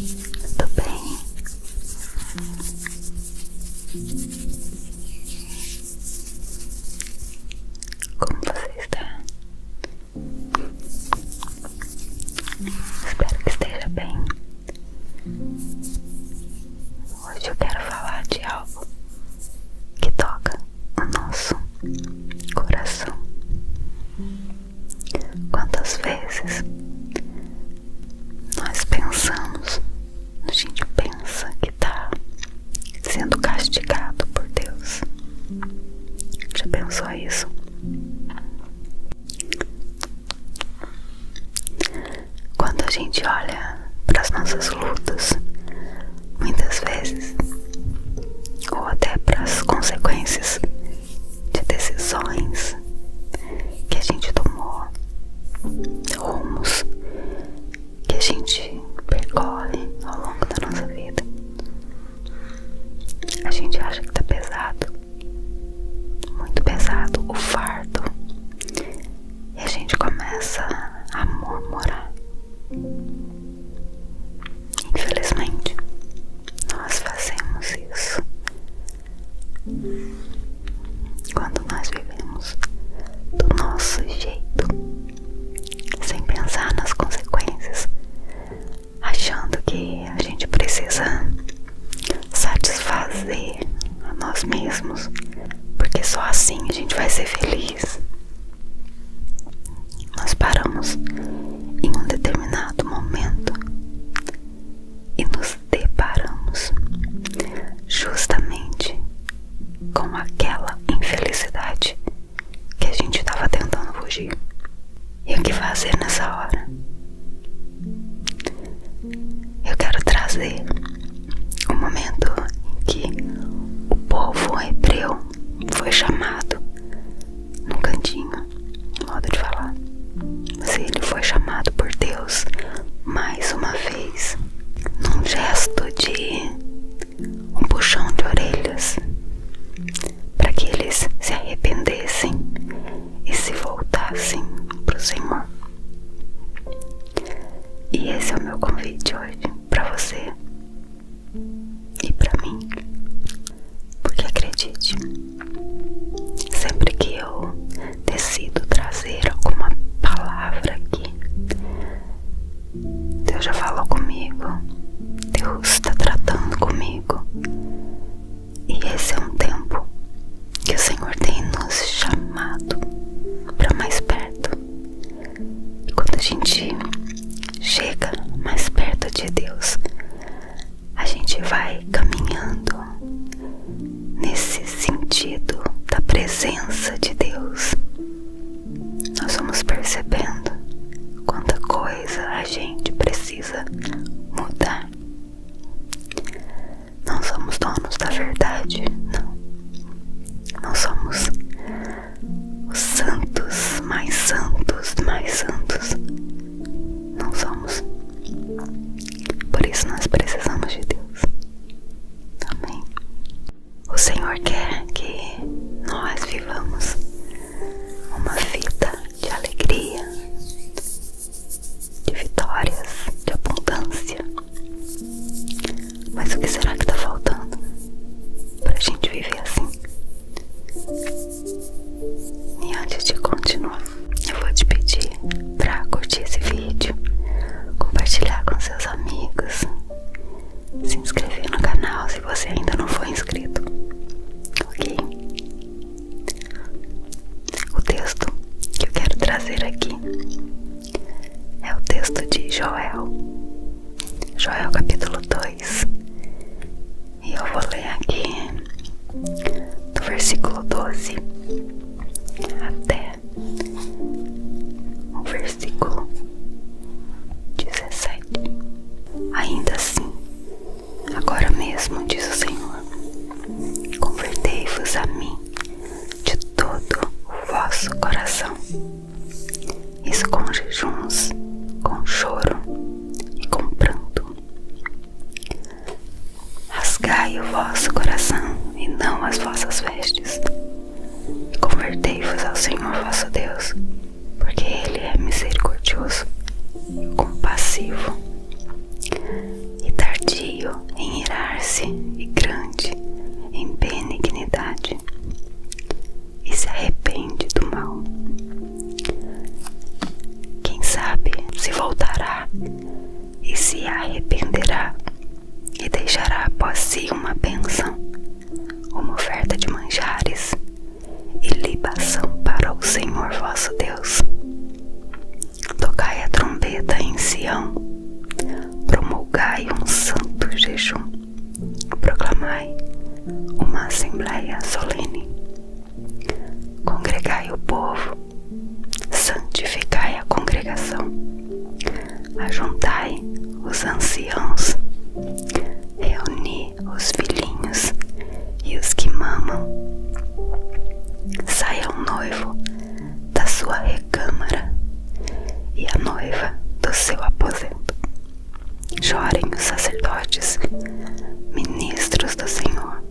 Tudo bem? Como você está? Espero que esteja bem. Hoje eu quero falar de algo que toca o nosso coração. Quantas vezes nós pensamos, a gente pensa que está sendo castigado por Deus? Já pensou isso? Quando a gente olha para as nossas lutas, muitas vezes, ou até para as consequências de decisões que a gente tomou, rumos que a gente percorre ao longo da nossa vida, a gente acha que tá pesado, muito pesado o fardo, e a gente começa a murmurar. Infelizmente, nós fazemos isso quando nós vivemos do nosso jeito, sem pensar nas consequências, achando que a gente precisa satisfazer a nós mesmos, porque só assim a gente vai ser feliz. Nós paramos em um determinado momento e nos deparamos justamente com aquela infelicidade que a gente estava tentando fugir. E o que fazer nessa hora? Eu quero trazer o momento em que o povo hebreu foi chamado num cantinho, modo de falar, mas ele foi chamado por Deus mais uma vez, num gesto de um puxão de orelhas, para que eles se arrependessem e se voltassem para o Senhor. E esse é o meu convite hoje para você e para mim, porque acredite, sempre que eu decido trazer alguma palavra aqui, Deus já falou comigo, Deus está tratando comigo, e esse é um tempo que o Senhor tem nos chamado para mais perto. E quando a gente chega mais perto de Deus, a gente vai caminhando nesse sentido da presença de Deus. Nós vamos percebendo quanta coisa a gente precisa mudar. Não somos donos da verdade, não. Não somos os santos, mais santos, mais santos. Não somos. Por isso nós precisamos de Deus. Amém. O Senhor quer que nós vivamos uma vida de alegria, de vitórias, de abundância. Mas o que será que está faltando para a gente viver assim? E antes de continuar, eu vou te pedir para curtir esse vídeo, compartilhar com seus amigos, se inscrever no canal se você ainda não for inscrito, ok? O texto que eu quero trazer aqui é o texto de Joel capítulo 2, e eu vou ler aqui do versículo 12 até o versículo 17. Ainda assim, agora mesmo, diz o Senhor, convertei-vos a mim de todo o vosso coração, isso com jejuns, com choro e com pranto. Rasgai o vosso coração e não as vossas vestes, e convertei-vos ao Senhor vosso Deus, porque Ele é misericordioso e compassivo, e cheio em irar-se e grande em benignidade, e se arrepende do mal. Quem sabe se voltará e se arrependerá e deixará após si uma bênção, uma oferta de manjares e libação para o Senhor vosso Deus. Tocai a trombeta em Sião, promulgai um santo jejum, proclamai uma assembleia solene, congregai o povo, santificai a congregação, ajuntai os anciãos, reuni os filhinhos e os que mamam. Saia o noivo da sua recâmara e a noiva do seu aposento. Chorem os sacerdotes, ministros do Senhor,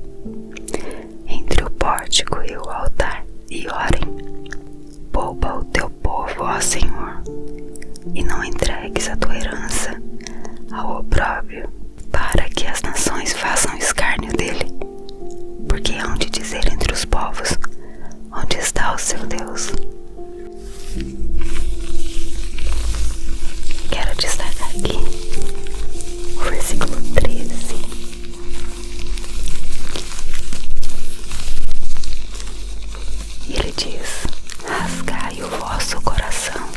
entre o pórtico e o altar, e orem. Poupa o teu povo, ó Senhor, e não entregues a tua herança ao opróbrio, para que as nações façam escárnio dele. Porque hão de dizer entre os povos: onde está o seu Deus? Quero destacar aqui o versículo 13. E ele diz: rasgai o vosso coração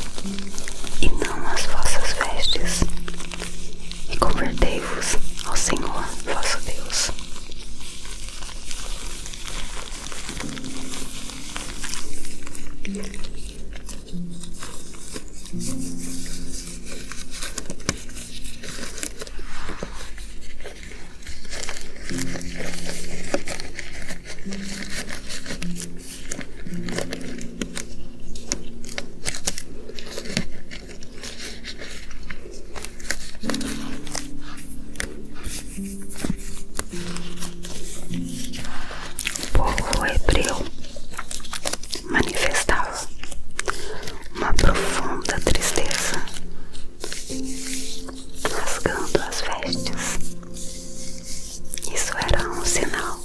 e não as vossas vestes, e convertei-vos ao Senhor vosso Deus. O povo hebreu manifestava uma profunda tristeza, rasgando as vestes. Isso era um sinal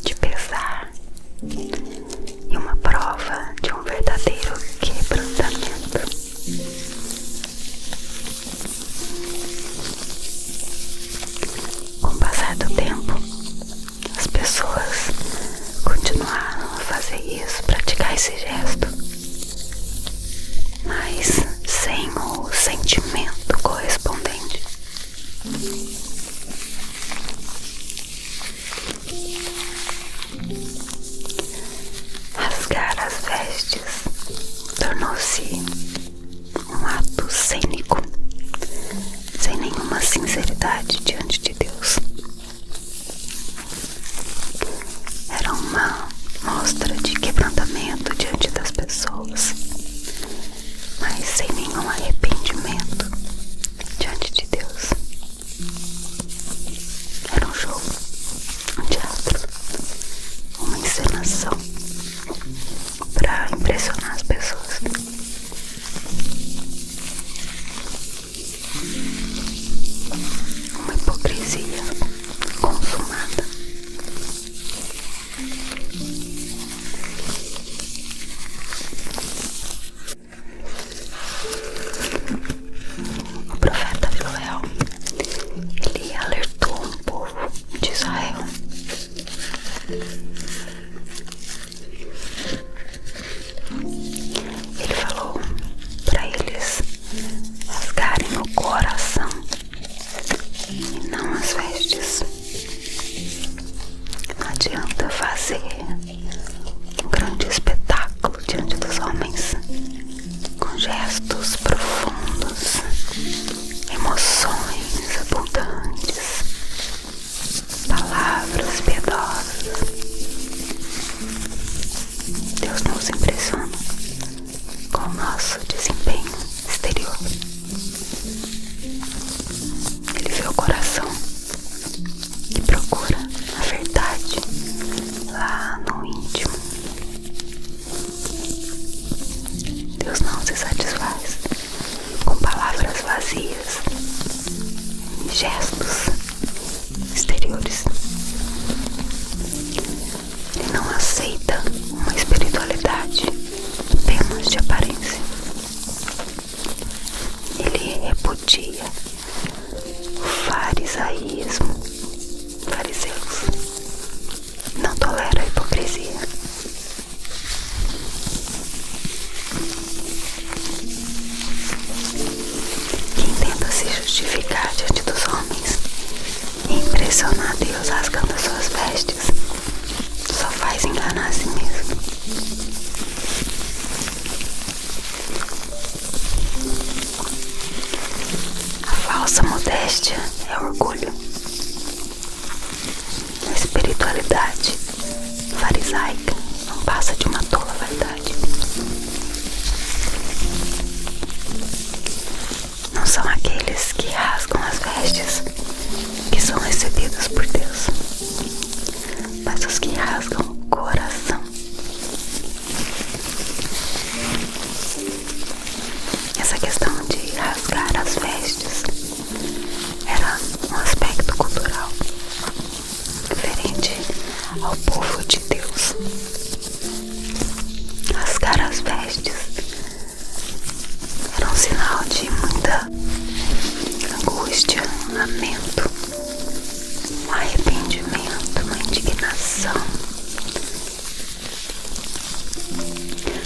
de pesar e uma prova de um verdadeiro quebrantamento. Com o passar do tempo, as pessoas continuaram a fazer isso, praticar esse gesto, mas sem o sentimento correspondente. Rasgar as vestes tornou-se um ato cênico, sem nenhuma sinceridade diante de Deus. Era uma mostra de quebrantamento diante das pessoas, mas sem nenhum arrependimento diante de Deus. Era um jogo, um teatro, uma encenação para impressionar as pessoas. Uma hipocrisia consumada. O profeta Joel, ele alertou um povo de Israel. Ele falou para eles rasgarem o coração e não as vestes. Não adianta fazer um grande espetáculo diante dos homens, com gestos profundos, emoções abundantes, palavras piedosas. Deus nos impressiona com o nosso desempenho exterior. Ele vê o coração e procura a verdade lá no íntimo. Deus não se satisfaz com palavras vazias e gestos exteriores. Ele não aceita uma espiritualidade apenas de aparência. Ele repudia o farisaísmo, fariseus. Não tolera a hipocrisia. Quem tenta se justificar diante dos homens e impressionar Deus rasgando as suas vestes só faz enganar a si mesmo. A falsa modéstia é orgulho. A espiritualidade farisaica não passa de uma tola vaidade. Não são aqueles que rasgam as vestes que são recebidos por Deus, mas os que rasgam o coração. Essa questão de rasgar as vestes era um aspecto cultural diferente ao povo de Deus. Rasgar as vestes era um sinal de muita angústia, lamento, um arrependimento, uma indignação.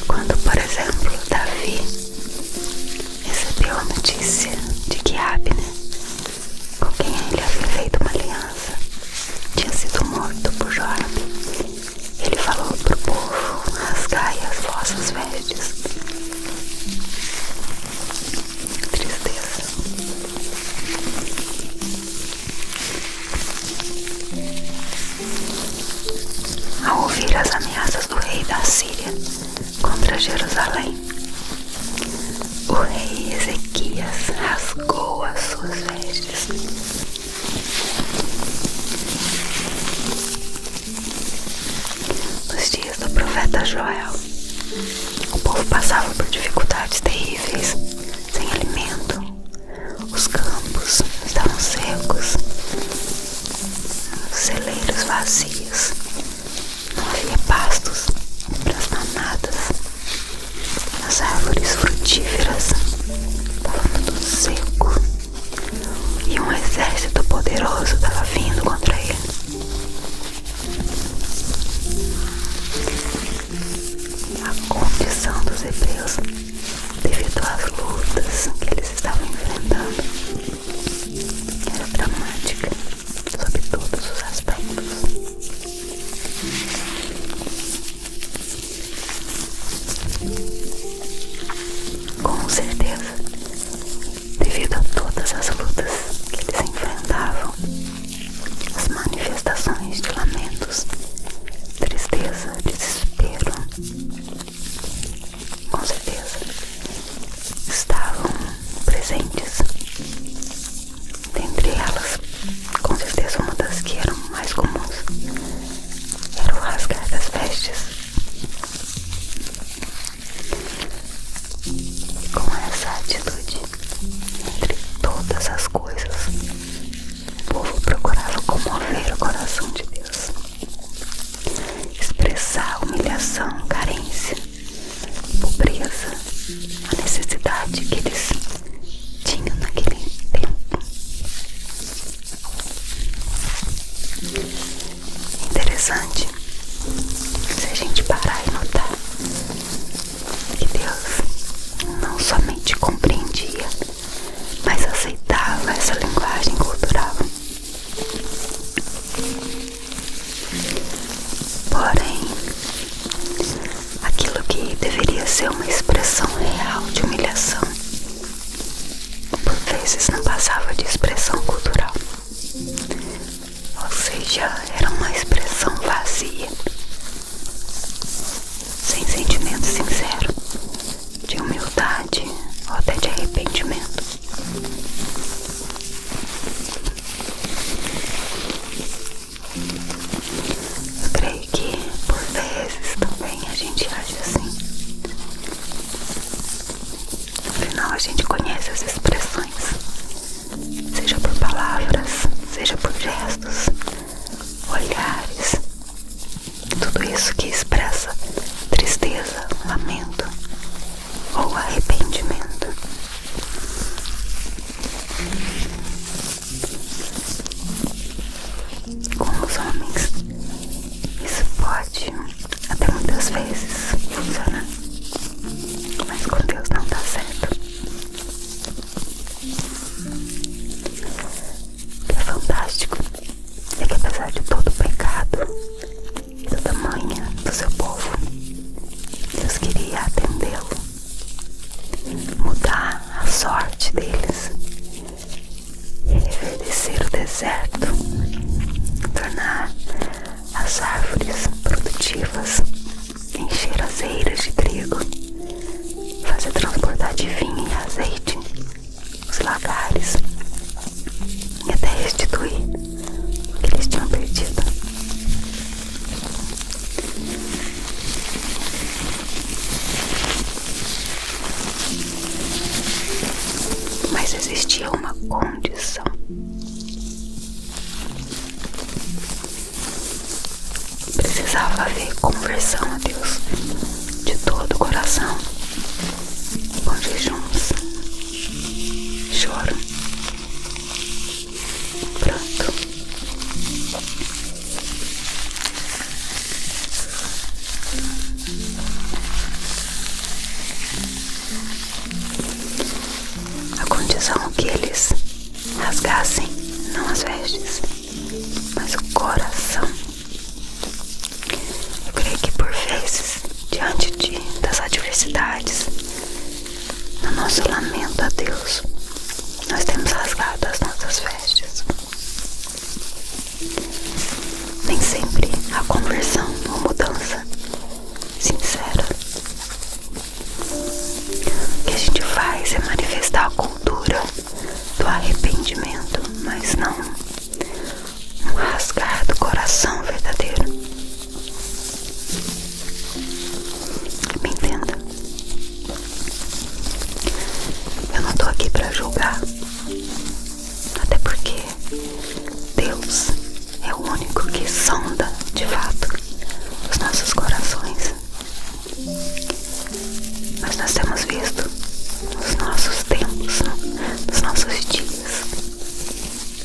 Quando, por exemplo, Davi recebeu a notícia de que Abner, com quem ele havia feito uma aliança, tinha sido morto por Joabe, ele falou para o povo: rasgai as vossas vestes. Tristeza. Ao ouvir as ameaças do rei da Síria contra Jerusalém, o rei Ezequias rasgou as suas vestes. Nos dias do profeta Joel, o povo passava por dificuldades terríveis, sem alimento. Os campos estavam secos, os celeiros vazios, não havia pastos para as manadas, as árvores frutíferas estavam tudo seco, e um exército poderoso estava vindo contra ele. A condição dos hebreus, devido às lutas que eles estavam enfrentando, era dramática sob todos os aspectos. Com certeza, devido a todas as lutas que eles enfrentavam, as manifestações de lamentos, tristeza, desespero, com certeza estavam presentes. Dentre elas, com certeza uma das que eram mais comuns era o rasgar das vestes. E com essa atitude, entre todas as coisas, o povo procurava comover o coração de Deus, expressar humilhação, carência, pobreza, a necessidade que eles tinham naquele tempo. Interessante se a gente parar e notar que Deus não somente compreendia, mas aceitava essa linguagem cultural. Porém, aquilo que deveria ser uma expressão real de humilhação, por vezes não passava de expressão cultural. Ou seja, era uma expressão vazia, sem sentimento sincero, de humildade ou até de arrependimento. Eu creio que por vezes também a gente age assim. Afinal, a gente conhece as expressões, seja por palavras, seja por gestos, limpeza de todo pecado e toda manha do seu povo. Deus queria atendê-lo, mudar a sorte deles, reverdecer o deserto, tornar as árvores produtivas, encher as eiras de trigo, fazer transbordar de vinho e azeite os lagares e até restituir o que eles tinham perdido. Mas existia uma condição. Precisava haver conversão a Deus de todo o coração, com jejuns, choro, pranto. A condição que eles rasgassem não as vestes, mas o coração. Eu creio que por vezes, diante das adversidades, no nosso lamento a Deus, nós temos rasgado as nossas vestes. Nem sempre a conversão ou mudança sincera. O que a gente faz é manifestar a cultura do arrependimento, mas não um rasgar do coração verdadeiro. Me entenda. Eu não tô aqui pra julgar, até porque Deus é o único que sonda de fato os nossos corações. Mas nós temos visto nos nossos tempos, nos nossos dias,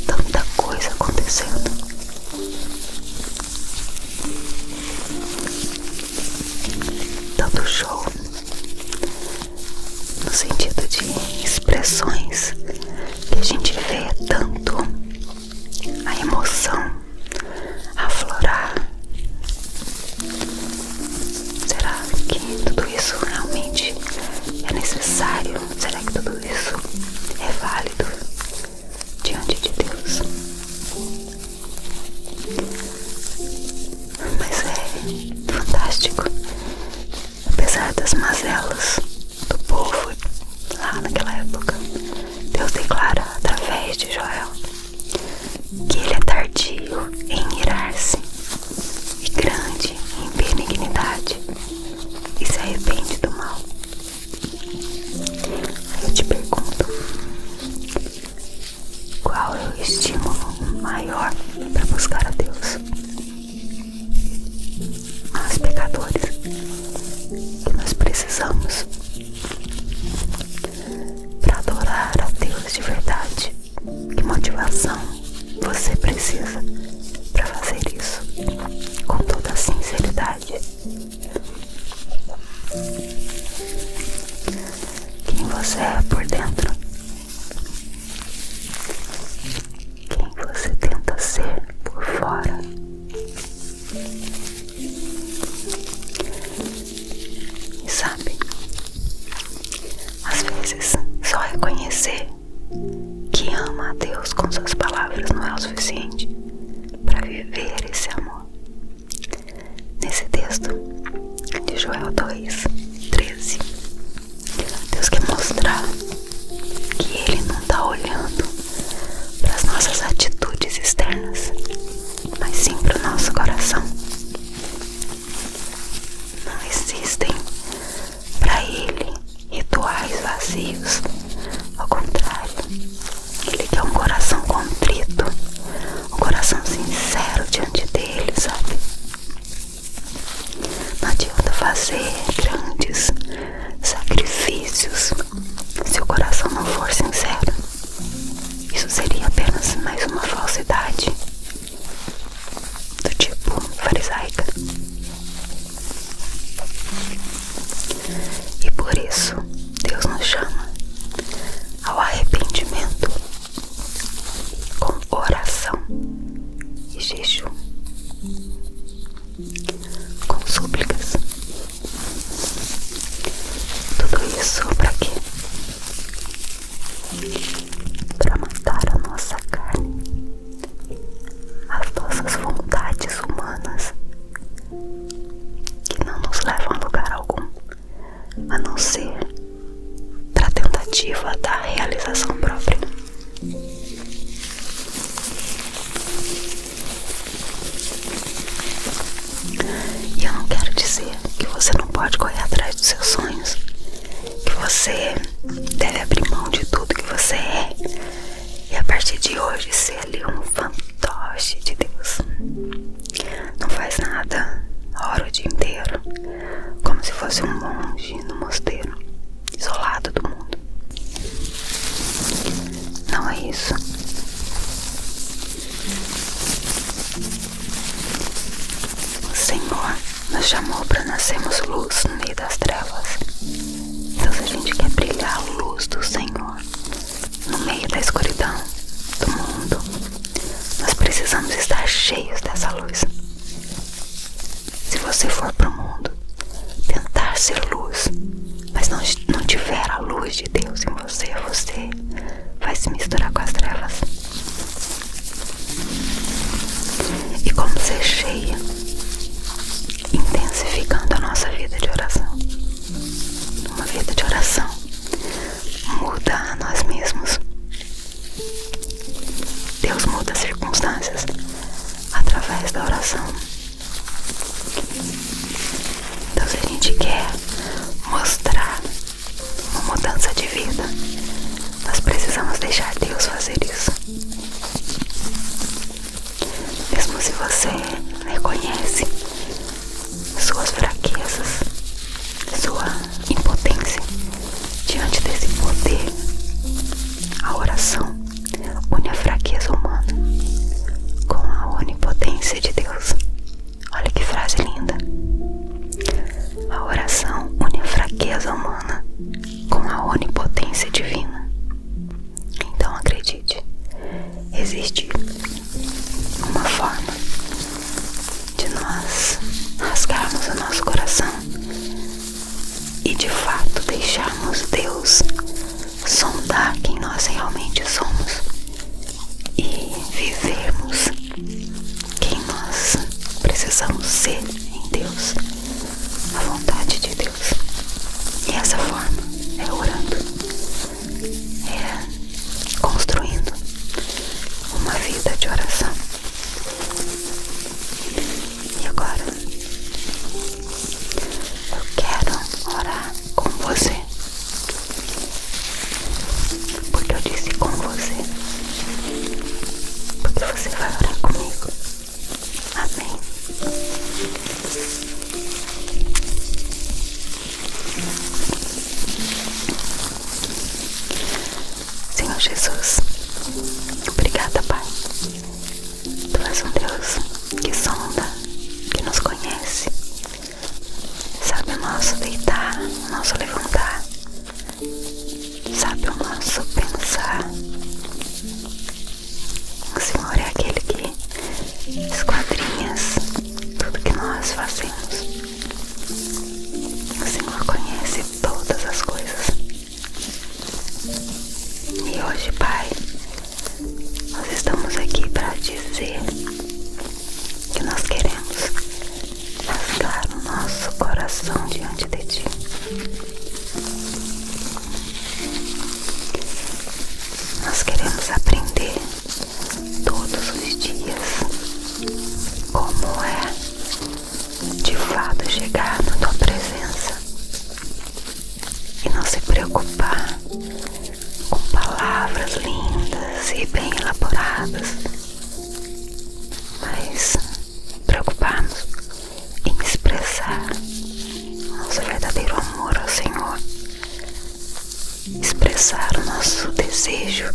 tanta coisa acontecendo. Tanto show, no sentido de expressões que a gente vê tanto a emoção aflorar. Será que tudo isso realmente é necessário? Será que tudo isso é válido diante de Deus? Mas é fantástico. Apesar das mazelas do povo lá naquela época, Deus declara através de Joel que ele é tardio em irar-se e grande em benignidade e se arrepende do mal. Aí eu te pergunto, qual é o estímulo maior para buscar a Deus? Nós pecadores, que nós precisamos para adorar a Deus de verdade. Que motivação você precisa para fazer isso com toda a sinceridade? Quem você é por dentro? Quem você tenta ser por fora? E sabe, às vezes só reconhecer que ama a Deus com suas palavras não é o suficiente para viver esse amor. Nesse texto de Joel 2:13, Deus quer mostrar que Ele não está olhando para as nossas atitudes externas, mas sim para o nosso coração. Não existem para Ele rituais vazios. Ao contrário, Ele quer um coração contrito, um coração sincero diante dele, sabe? Não adianta fazer grandes com súplicas. Tudo isso para quê? Para matar a nossa carne, as nossas vontades humanas, que não nos levam a lugar algum, a não ser para a tentativa da realização própria. E eu não quero dizer que você não pode correr atrás dos seus sonhos, que você deve abrir mão de tudo que você é e a partir de hoje ser ali um fantoche de Deus. Não faz nada, ora o dia inteiro, como se fosse um monge no mosteiro, isolado do mundo. Não é isso. O Senhor nos chamou para nascermos luz no meio das trevas. Então, se a gente quer brilhar a luz do Senhor no meio da escuridão do mundo, nós precisamos estar cheios dessa luz. Se você for para o mundo tentar ser luz, mas não tiver a luz de Deus em você, você vai se misturar com as trevas. E como ser cheia? Intensificando a nossa vida de oração. Uma vida de oração muda a nós mesmos. Deus muda as circunstâncias através da oração. Então, se a gente quer mostrar uma mudança de vida, nós precisamos deixar Deus fazer isso. Mesmo se você reconhece suas fraquezas, sua impotência diante desse poder, a oração une a fraqueza humana com a onipotência de Deus. Olha que frase linda. A oração une a fraqueza humana com a onipotência divina. Então acredite, existe uma forma de nós rasgarmos o nosso coração e de fato deixarmos Deus sondar quem nós realmente somos e vivermos quem nós precisamos ser em Deus, a vontade de Deus. E essa forma é orando, é construindo uma vida de oração. E agora eu quero orar com você, porque eu disse com você, porque você vai orar comigo. Amém. Senhor Jesus, obrigada, Pai. Tu és um Deus que sonda, que nos conhece, sabe o nosso deitar, o nosso levantar, sabe o nosso pensar. O Senhor é aquele que esquadrinhas tudo que nós fazemos. O Senhor conhece todas as coisas. E hoje, Pai, nós estamos aqui para dizer que nós queremos rasgar o nosso coração diante de Ti. Nós queremos aprender todos os dias como é de fato chegar na Tua presença e não se preocupar com palavras lindas e bem elaboradas, mas preocuparmos em expressar nosso verdadeiro amor ao Senhor, expressar o nosso desejo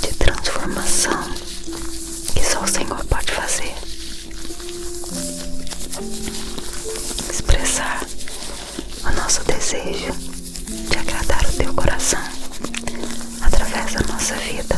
de transformação que só o Senhor pode fazer, expressar o nosso desejo de agradar o Teu coração através da nossa vida.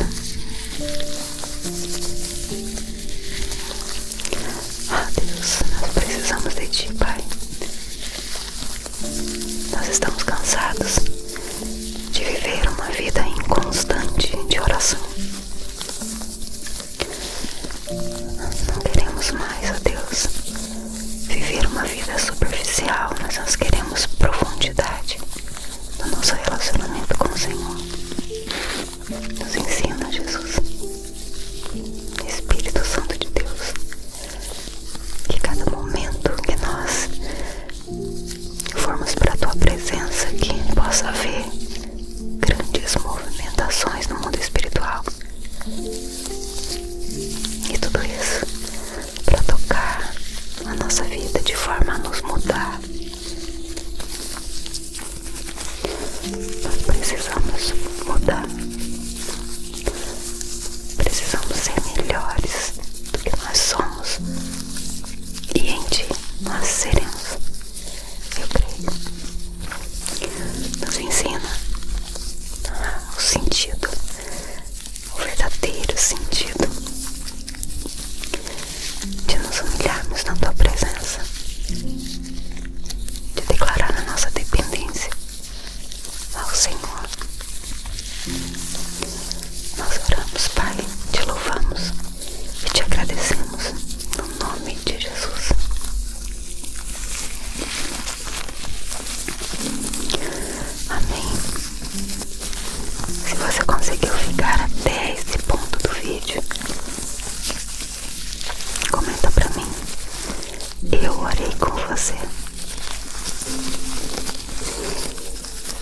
E tudo isso para tocar a nossa vida de forma a nos mudar. Nós precisamos mudar. Precisamos ser melhores do que nós somos. E em Ti nós seremos. Eu creio. Nos ensina o sentido, o verdadeiro sentido de nos humilharmos na Tua presença, de declarar a nossa dependência ao Senhor. Nós oramos, Pai, te louvamos e te agradecemos no nome de Jesus. Amém. Se você conseguiu ficar até esse ponto do vídeo, comenta pra mim. Eu orei com você.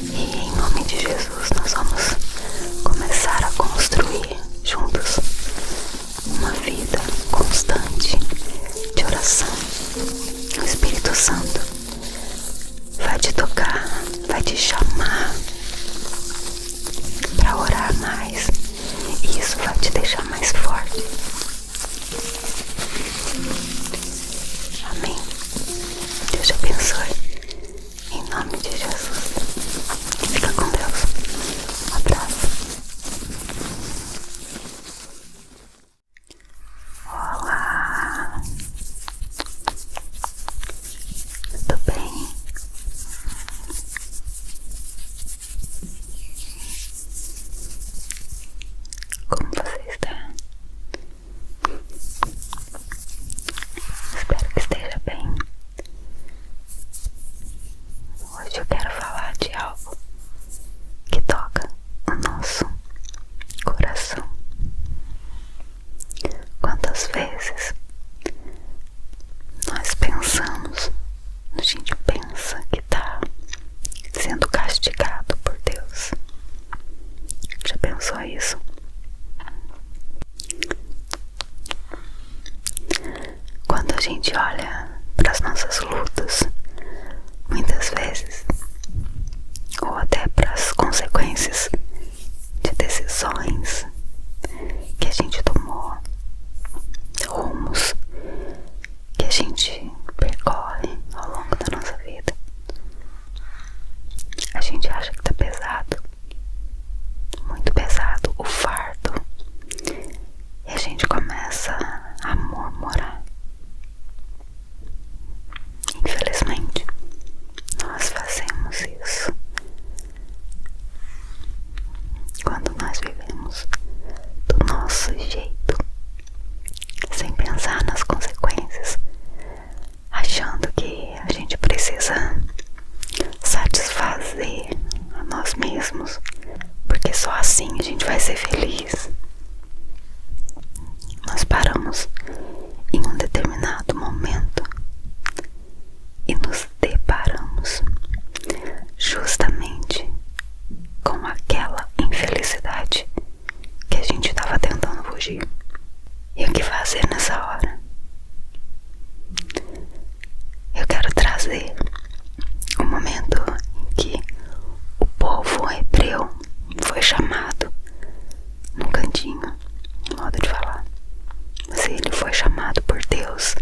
E em nome de Jesus nós vamos começar a construir juntos uma vida constante de oração. O Espírito Santo vai te tocar, vai te chamar para orar mais, e isso vai te deixar mais forte. Amém. Deus te abençoe. Em nome de Jesus. Fica com Deus. Um abraço. Olá. Tudo bem? Como você está? Espero que esteja bem. Hoje eu quero falar de algo que toca o nosso coração. Quantas vezes nós pensamos, a gente pensa que está sendo castigado por Deus? Já pensou isso? Quando a gente olha para as nossas lutas, muitas vezes, ou até para as consequências de decisões que a gente tomou, rumos que a gente percorre ao longo da nossa vida, a gente acha que tá pesado, muito pesado, o fardo, e a gente começa a murmurar. Infelizmente, nós fazemos isso quando nós vivemos do nosso jeito, sem pensar nas consequências, achando que a gente precisa satisfazer a nós mesmos, porque só assim a gente vai ser feliz. Nós paramos em um determinado momento e nos deparamos justamente com aquela infelicidade que a gente estava tentando fugir. E o que fazer nessa hora? Eu quero trazer o momento em que o povo hebreu foi chamado num cantinho, modo de falar, mas ele foi chamado por Deus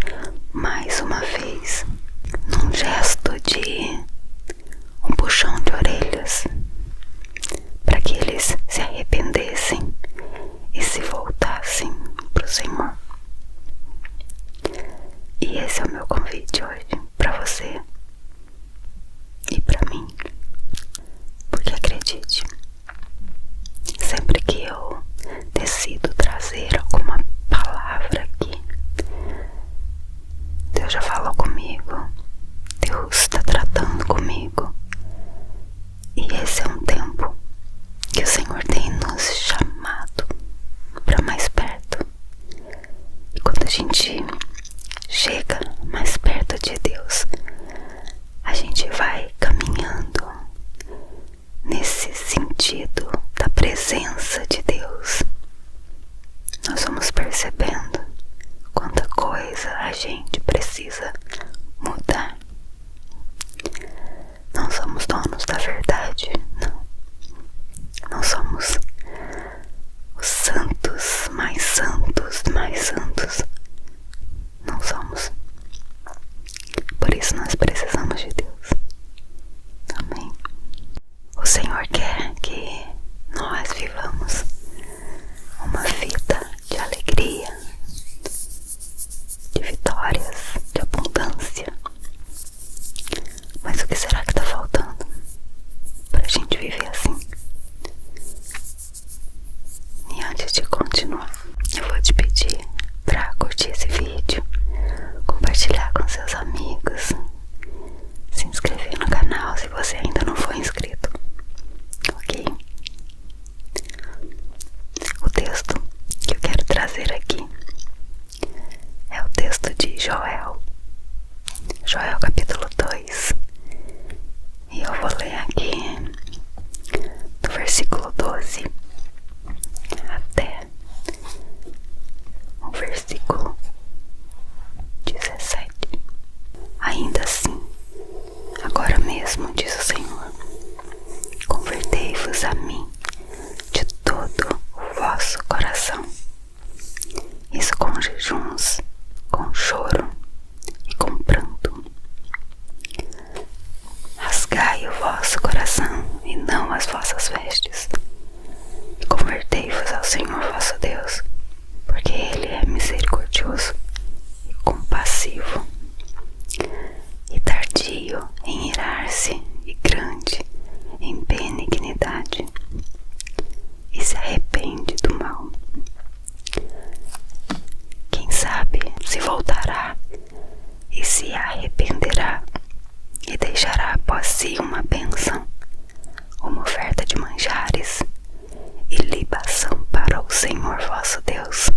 mais uma vez, num gesto de um puxão de orelhas, para que eles se arrependessem e se voltassem para o Senhor. E esse é o meu convite hoje para você e para mim, porque acredite, sempre que eu decido trazer alguma palavra aqui, Deus já falou comigo, Deus está tratando comigo, e esse é um tempo que o Senhor tem nos chamado para mais perto. E quando a gente chega mais perto de Deus, a gente vai caminhando nesse sentido da presença de Deus, percebendo quanta coisa a gente precisa mudar. Não somos donos da verdade, não. Não somos os santos, mais santos, mais santos. Não somos. Por isso nós precisamos de Deus. Amém. O Senhor quer que nós vivamos uma vida de alegria, de vitórias, de abundância. Mas o que será que está faltando para a gente viver assim? E antes de continuar, eu vou te pedir para curtir esse vídeo, compartilhar com seus amigos, se inscrever no canal se você ainda não for inscrito, ok? O texto que eu quero trazer aqui é o texto de Joel capítulo 2, e eu vou ler aqui do versículo 12 até o versículo 17. Ainda assim, agora mesmo, diz o Senhor, convertei-vos a mim de todo o vosso coração, isso com jejuns, com choro e com pranto. Rasgai o vosso coração e não as vossas vestes, e convertei-vos ao Senhor vosso Deus, porque Ele é misericordioso e compassivo, e tardio em irar-se e grande em benignidade, e se arrepende do mal. Quem sabe se voltará e se arrependerá e deixará após si uma bênção, uma oferta de manjares e libação para o Senhor vosso Deus.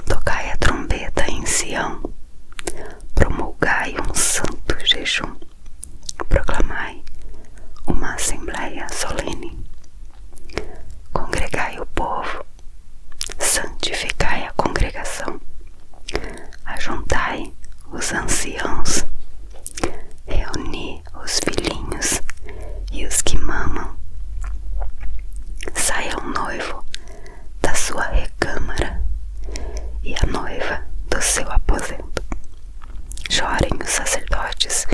Tocai a trombeta em Sião, promulgai um santo jejum, proclamai uma assembleia solene, congregai o povo, santificai a congregação, ajuntai os anciãos, reuni os filhinhos e os que mamam. Saia o noivo da sua recâmara e a noiva do seu aposento. Chorem os sacerdotes,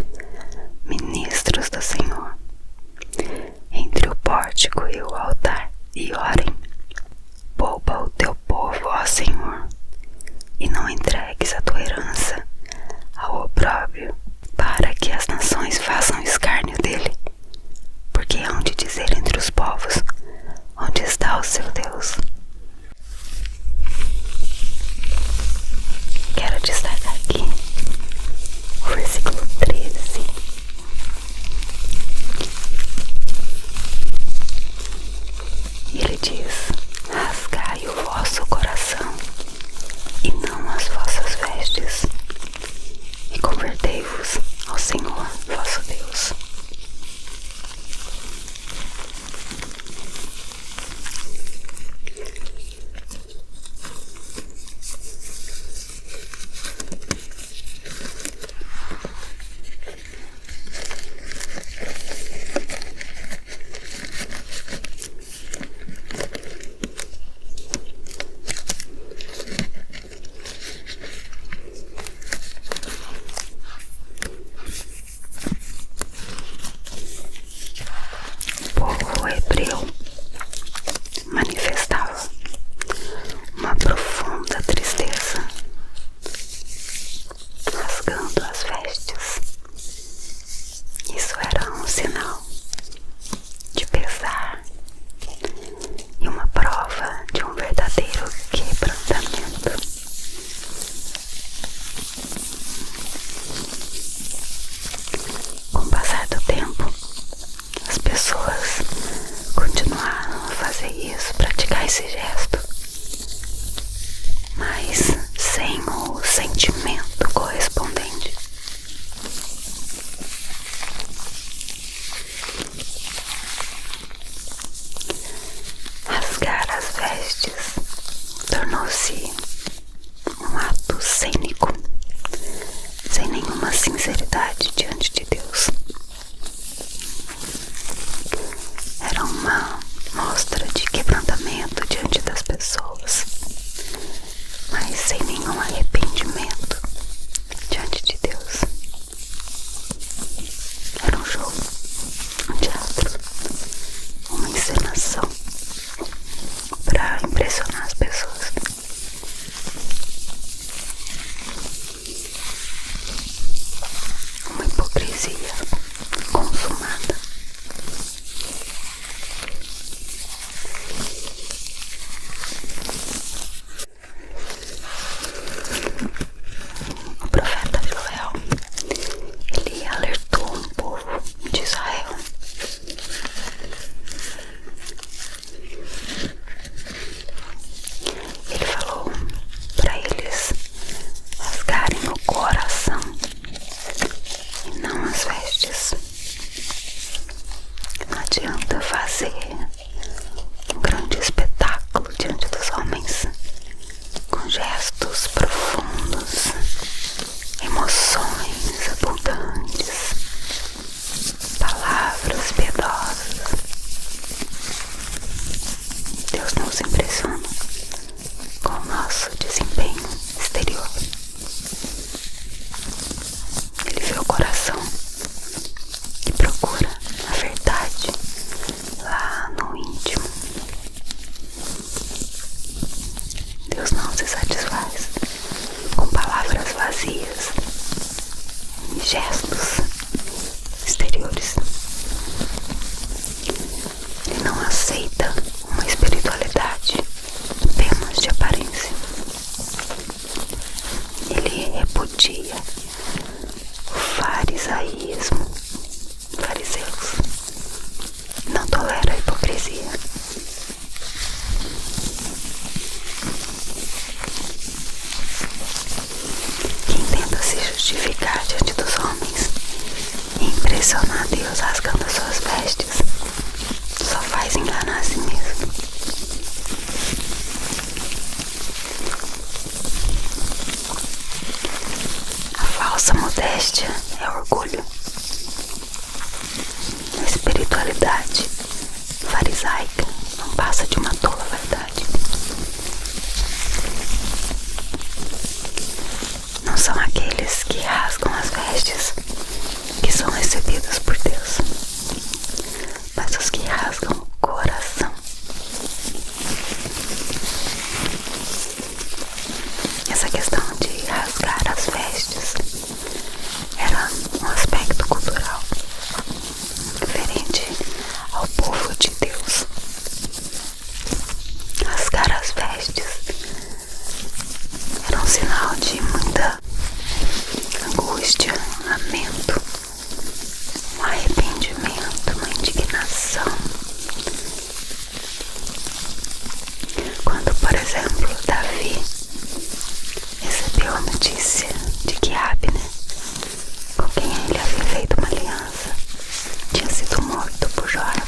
ministros do Senhor, entre o pórtico e o altar, e orem. Poupa o teu povo, ó Senhor. parece um ato cênico, sem nenhuma sinceridade diante de Deus. Era uma mostra de quebrantamento diante das pessoas, mas sem nenhum arrependimento diante de Deus. Era um jogo, um teatro, uma encenação para impressionar as pessoas. Uma hipocrisia consumada. O profeta Joel, ele alertou um povo de Israel. Ele falou para eles rasgarem o coração e não as vestes. Não adianta fazer um grande espetáculo diante dos homens com gestos profundos, emoções abundantes, palavras piedosas. Deus não se impressiona com o nosso desempenho exterior. Ele vê o coração e procura a verdade lá no íntimo. Deus não se satisfaz com palavras vazias e gestos exteriores. Ele não aceita uma espiritualidade apenas de aparência. Ele repudia o farisaísmo, fariseus. Não tolera a hipocrisia. Quem tenta se justificar diante dos homens e impressionar Deus rasgando as suas vestes só faz enganar a si mesmo. A falsa modéstia é orgulho. A espiritualidade farisaica não passa de uma tola verdade. Não são aqueles que rasgam as vestes que são recebidos por Deus, mas os que rasgam o coração. Essa questão de rasgar as vestes era um aspecto cultural referente ao povo de Deus. Rasgar as vestes era um sinal de muita angústia, lamento, um arrependimento, uma indignação. Quando, por exemplo, Davi recebeu a notícia de que Abner, com quem ele havia feito uma aliança, tinha sido morto por Joabe,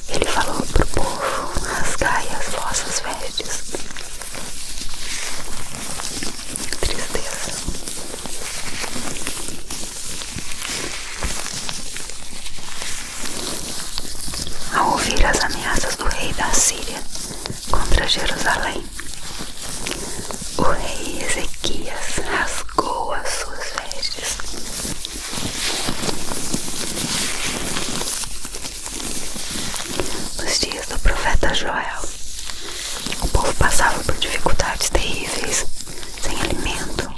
ele falou pro povo: rasgai as vossas vestes. Tristeza. Ao ouvir as ameaças do rei da Síria contra Jerusalém, o rei Ezequias rasgou as suas vestes. Nos dias do profeta Joel, o povo passava por dificuldades terríveis, sem alimento.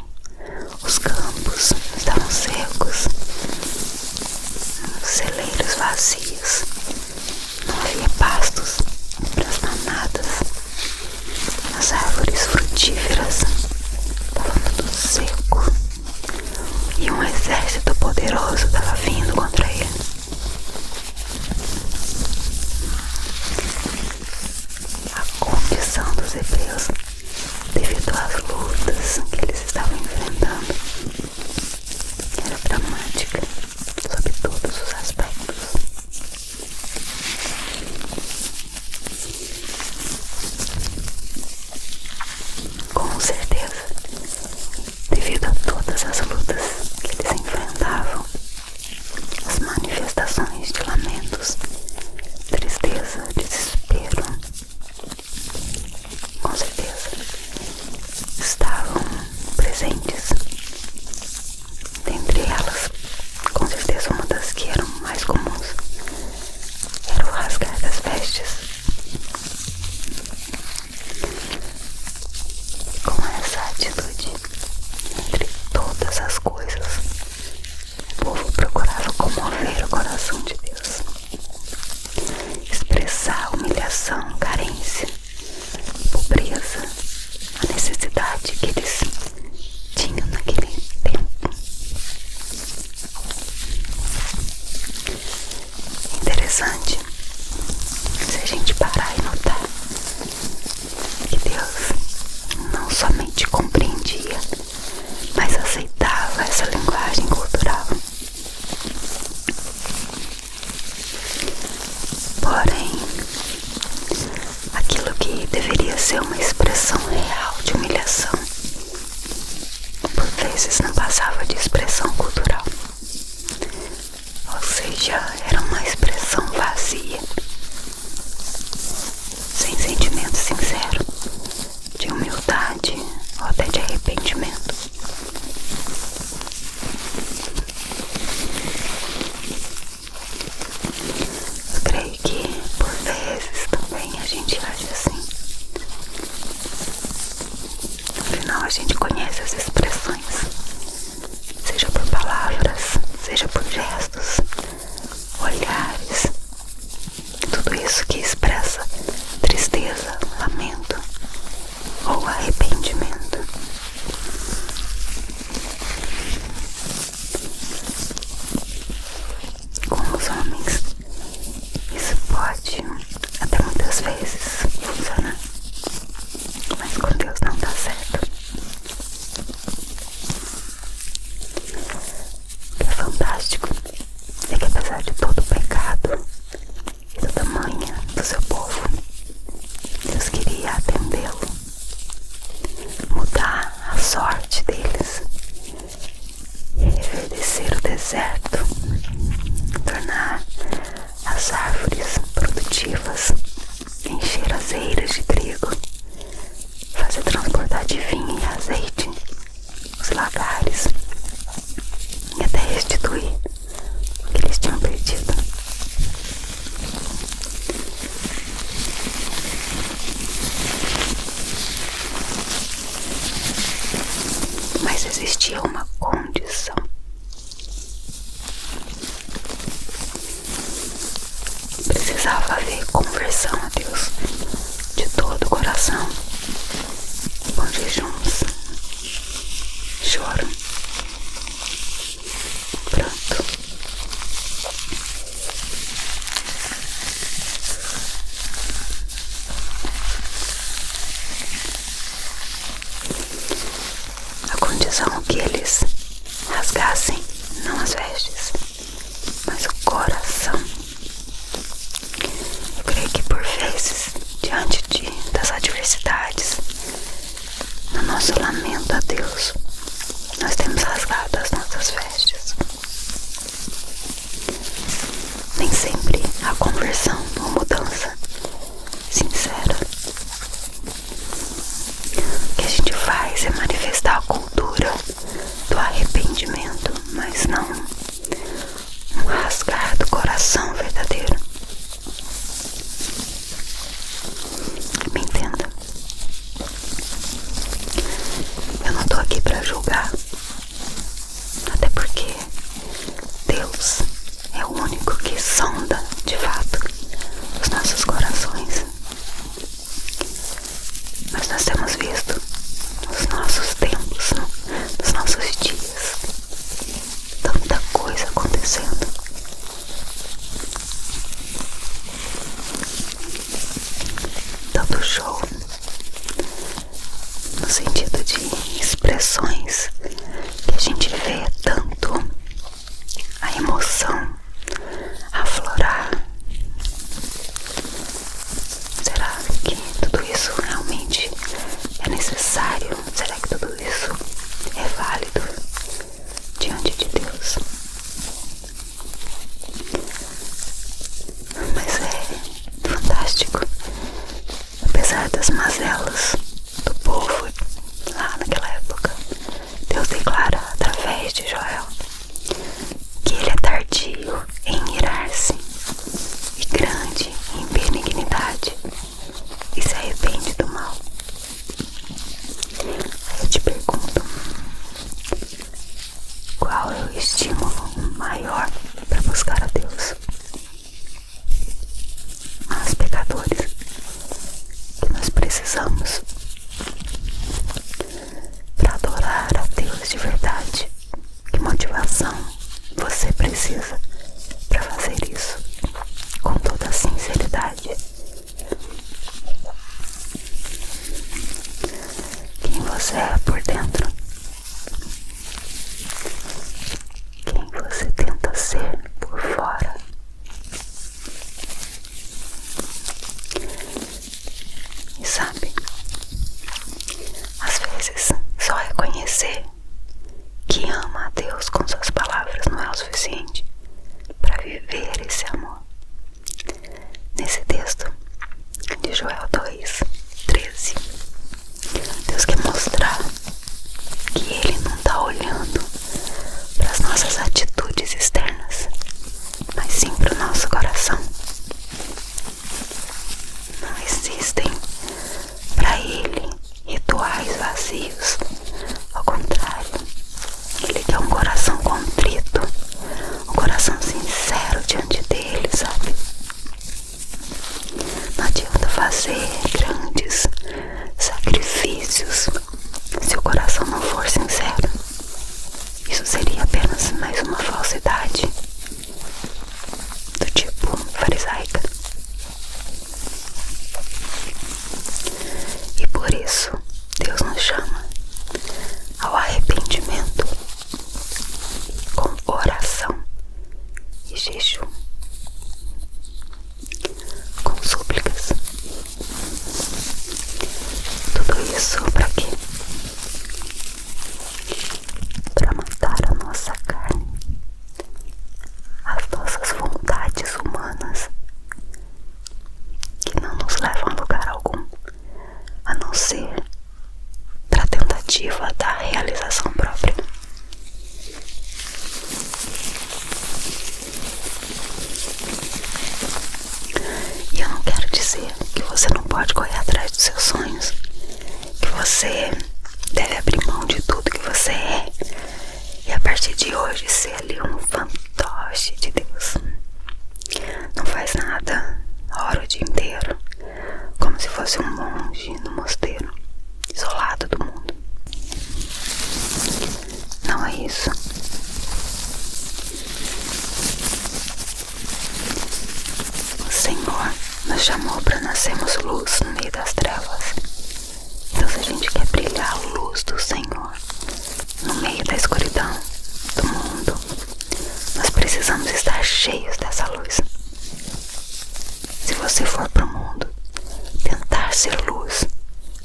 Os campos estavam secos, os celeiros vazios, não havia pastos para as manadas, as árvores frutíferas estavam tudo seco e um exército poderoso estava vindo contra ele. A condição dos hebreus, devido às lutas que eles estavam enfrentando, era dramática sob todos os aspectos. liberdade que eles tinham naquele tempo. Interessante se a gente parar e notar que Deus não somente compreendia, mas aceitava essa linguagem cultural. Porém, aquilo que deveria ser uma expressão real de humilhação, por vezes não passava de expressão cultural. Ou seja, era uma expressão vazia, sem sentimento sincero, de humildade ou até de arrependimento. Eu creio que por vezes também a gente age assim. Afinal, a gente conhece as expressões, seja por palavras, seja por gestos, olhares, tudo isso que expressa tristeza, lamento ou arrependimento. Com os homens, isso pode até muitas vezes funcionar, mas com Deus não dá certo. O que é fantástico é que apesar de todo o pecado e do tamanho do seu povo, Deus queria atendê-lo, mudar a sorte deles, reverdecer o deserto, tornar as árvores produtivas, encher as eiras de trigo, fazer transportar de vinho e azeite os lagares e até restituir o que eles tinham perdido. Mas existia uma condição. Precisava haver conversão a Deus de todo o coração, com jejuns, choro, pranto. A condição que eles rasgassem não as vestes, mas o coração. Eu creio que por vezes, diante das adversidades, no nosso lamento a Deus, nós temos rasgado as nossas vestes. Nem sempre há conversão ou mudança sincera. O que a gente faz é manifestar a cultura do arrependimento, mas não um rasgar do coração verdadeiro. Me entenda. Eu não tô aqui pra julgar, até porque Deus é o único que sonda de fato os nossos corações. Mas nós temos visto nos nossos tempos, nos nossos dias, tanta coisa acontecendo. Tanto show, no sentido de expressões que a gente vê tanto a emoção aflorar. Será que tudo isso realmente é necessário? Será que tudo isso é válido diante de Deus? Mas é fantástico. Apesar das mazelas do povo lá naquela época, Deus você é por dentro, quem você tenta ser por fora. E sabe, às vezes só reconhecer que ama a Deus com suas palavras não é o suficiente para viver esse amor. Nesse texto de Joel 2:13, Deus quer mostrar que Ele não está olhando para as nossas atitudes externas, mas sim para o nosso coração. Não existem para Ele rituais vazios. Ao contrário, Ele quer um coração contrito, um coração sincero diante dele, sabe? Não adianta fazer grandes sacrifícios se o coração não for sincero. Isso seria apenas mais uma falsidade do tipo farisaica. E por isso Deus nos chama ao arrependimento com oração e jejum, com súplicas. Tudo isso para quê? Para matar a nossa carne, as nossas vontades humanas, que não nos levam a lugar algum, a não ser para a tentativa da realização própria. E eu não quero dizer que você não pode correr atrás dos seus sonhos, que você deve abrir mão de tudo que você é e a partir de hoje ser ali um fantoche de Deus. Não faz nada, ora o dia inteiro, como se fosse um monge no mosteiro, isolado do mundo. Não é isso. O Senhor nos chamou para nascermos luz no meio das trevas. Então, se a gente quer brilhar a luz do Senhor no meio da escuridão do mundo, nós precisamos estar cheios dessa luz. Se você for para o mundo tentar ser luz,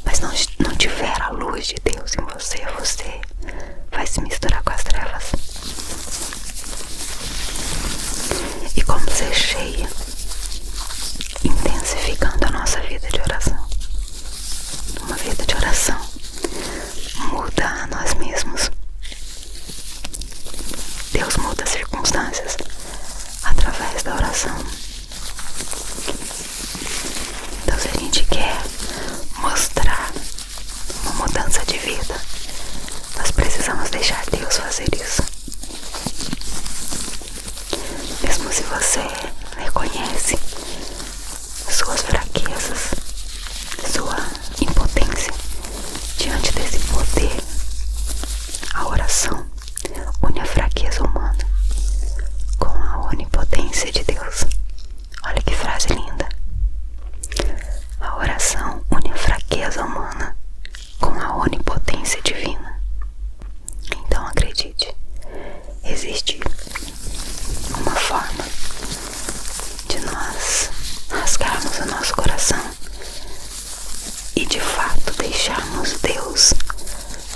mas não tiver a luz de Deus em você, você vai se misturar com as trevas. E como ser cheia? Intensificando a nossa vida de oração. Uma vida de oração muda a nós mesmos. Deus muda as circunstâncias através da oração. Então, se a gente quer mostrar uma mudança de vida, nós precisamos deixar Deus fazer isso. Mesmo se você reconhece suas fraquezas, sua impotência diante desse poder, a oração une a fraqueza humana com a onipotência de Deus. Olha que frase linda. A oração une a fraqueza humana com a onipotência divina. Então acredite, existe uma forma de nós rasgarmos o nosso coração e de fato deixarmos Deus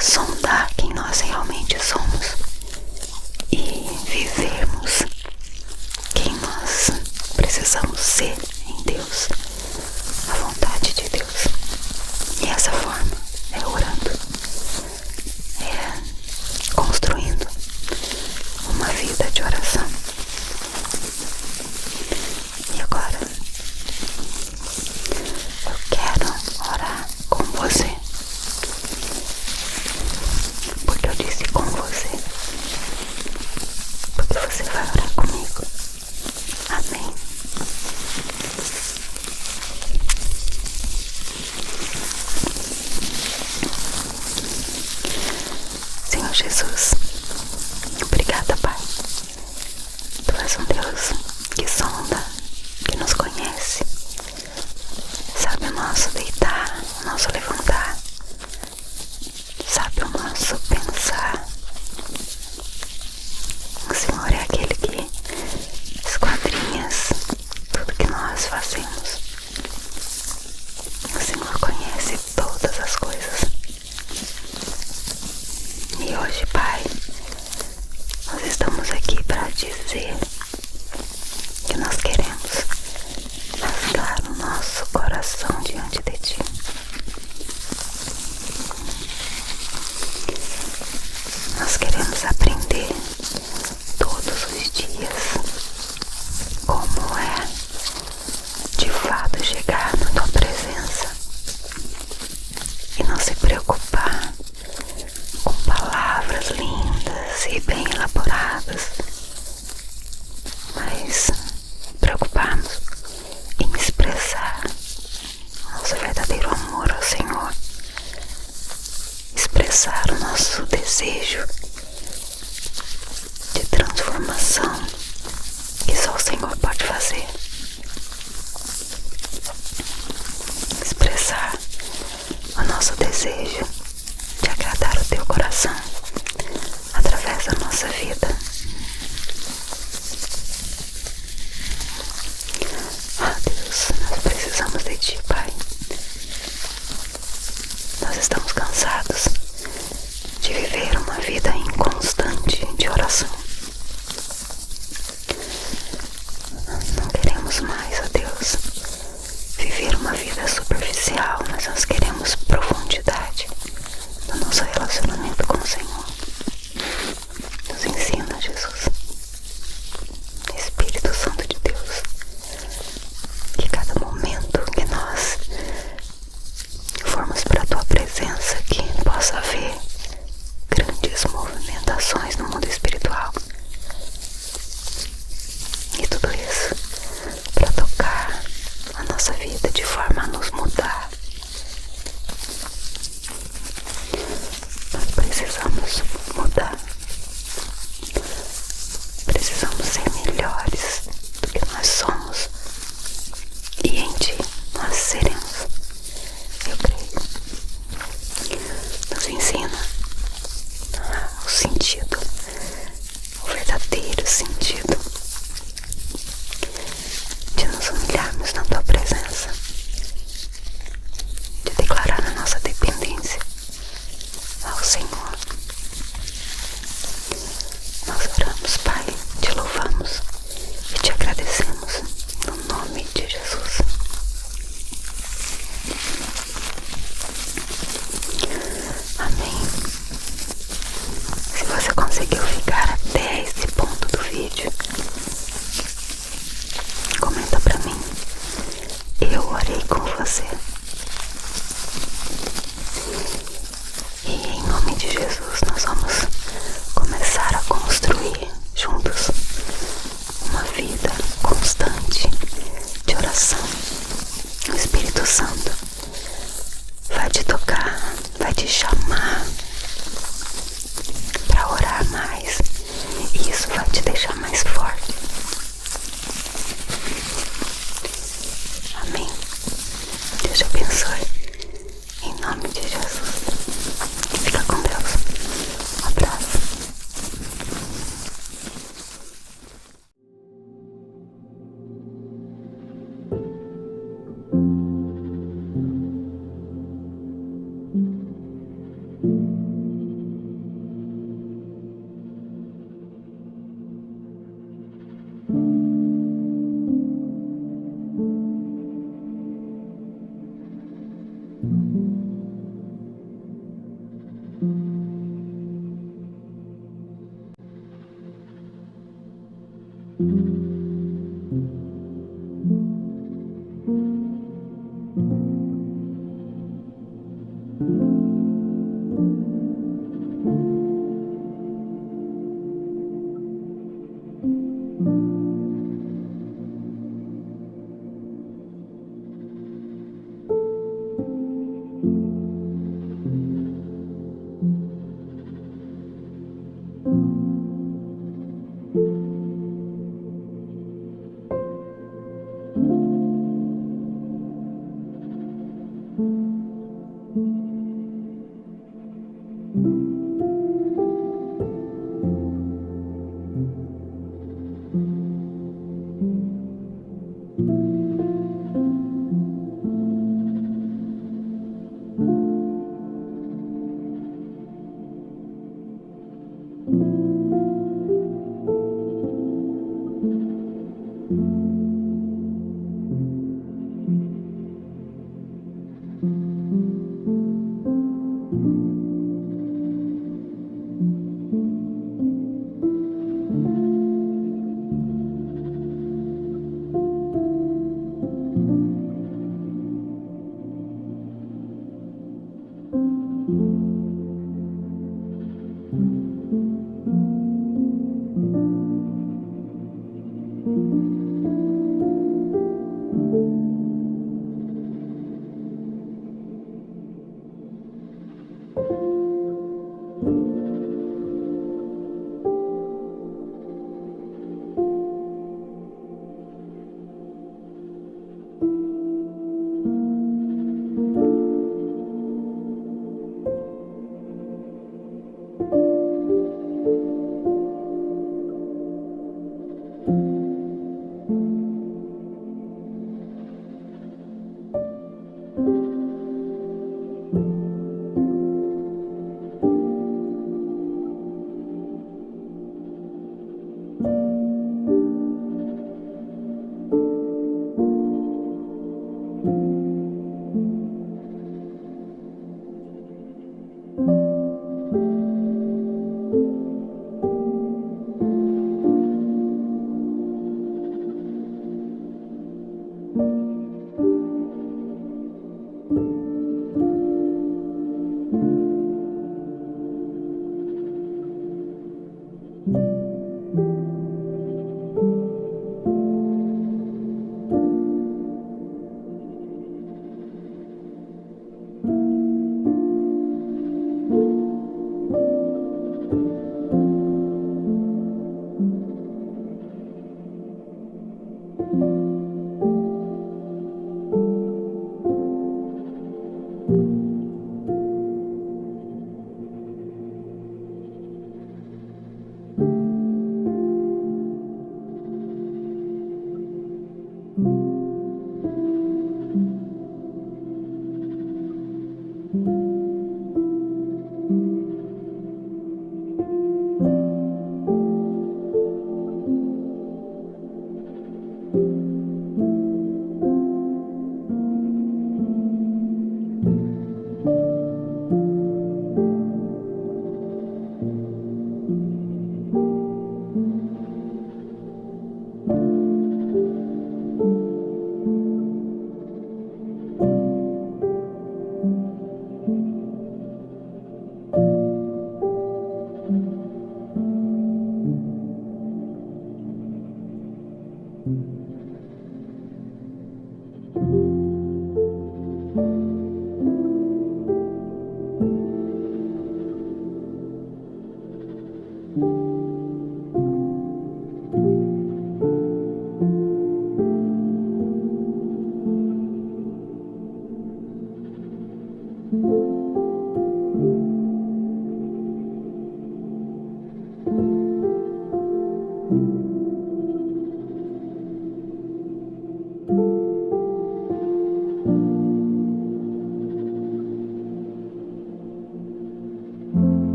sondar quem nós realmente somos e vivermos quem nós precisamos ser em Deus, a vontade de Deus. E essa forma é orando, é construindo uma vida de oração. E agora eu quero orar com você, porque eu disse com você, porque você vai orar comigo. Amém. Senhor Jesus, obrigada, Pai. Tu és um Deus que sonda, que nos conhece, sabe o nosso deitar, o nosso levantar. não se preocupar com palavras lindas e bem elaboradas, mas preocuparmos em expressar nosso verdadeiro amor ao Senhor, expressar o nosso desejo de transformação que só o Senhor pode fazer, expressar o nosso desejo de agradar o teu coração através da nossa vida. Deus, nós precisamos de Ti, Pai. Nós estamos cansados de viver uma vida inconstante de oração. Não queremos mais, ó Deus, viver uma vida superficial, mas nós queremos profundidade no nosso relacionamento com o Senhor. Nos ensina, Jesus, Espírito Santo de Deus, que cada momento que nós formos para a Tua presença, que possa haver grandes movimentações no mundo espiritual. E tudo isso para tocar a nossa vida de forma a nos mudar. Nós precisamos mudar. Precisamos ser melhores do que nós somos. E em Ti nós seremos. Eu creio. Nos ensina o sentido, o verdadeiro sentido de nos humilharmos na Tua presença, de declarar a nossa dependência ao Senhor. Nós oramos, Pai, Te louvamos e Te agradecemos no nome de Jesus. Amém. Se você conseguiu ficar até esse ponto do vídeo, comenta pra mim. Eu orei com você. E em nome de Jesus nós vamos começar a construir juntos uma vida constante de oração. O Espírito Santo vai te tocar, vai te chamar para orar mais, e isso vai te deixar mais forte. Amém. Deus te abençoe. Em nome de Jesus. Fica com Deus. Um abraço.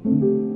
Música